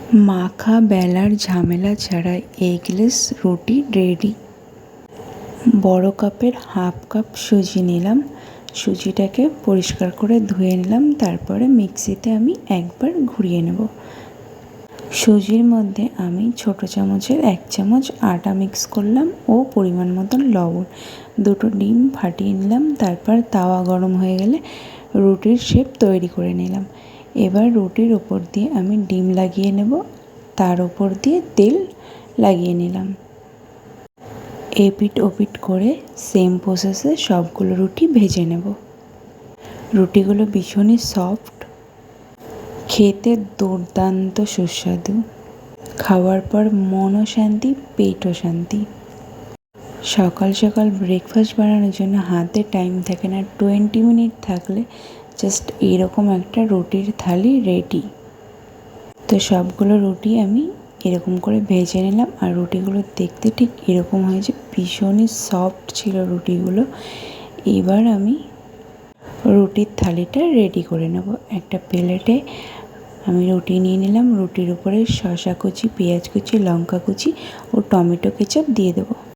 মাখা বেলার ঝামেলা ছাড়াই এগলেস রুটি রেডি। বড় কাপের হাফ কাপ সুজি নিলাম। সুজিটাকে পরিষ্কার করে ধুয়ে নিলাম, তারপরে মিক্সিতে আমি একবার ঘুরিয়ে নেব। সুজির মধ্যে আমি ছোট চামচের 1 চামচ আটা মিক্স করলাম ও পরিমাণ মতন লবণ। দুটো ডিম ফাটিয়ে নিলাম, তারপর তাওয়া গরম হয়ে গেলে রুটির শেপ তৈরি করে নিলাম। এবার রুটির ওপর দিয়ে আমি ডিম লাগিয়ে নেব, তার ওপর দিয়ে তেল লাগিয়ে নিলাম। এপিট ওপিট করে সেম প্রসেসে সবগুলো রুটি ভেজে নেব। রুটিগুলো ভীষণই সফট, খেতে দুর্দান্ত সুস্বাদু। খাওয়ার পর মনও শান্তি, পেটও শান্তি। সকাল সকাল ব্রেকফাস্ট বানানোর জন্য হাতে টাইম থাকে না, 20 মিনিট থাকলে জাস্ট এরকম একটা রুটির থালি রেডি। তো সবগুলো রুটি আমি এরকম করে ভেজে নিলাম, আর রুটিগুলো দেখতে ঠিক এরকম হয়েছে, ভীষণই সফট ছিল রুটিগুলো। এবার আমি রুটির থালিটা রেডি করে নেব। একটা প্লেটে আমি রুটি নিয়ে নিলাম, রুটির উপরে শসা কুচি, পেঁয়াজ কুচি, লঙ্কা কুচি ও টমেটো কেচাপ দিয়ে দেবো।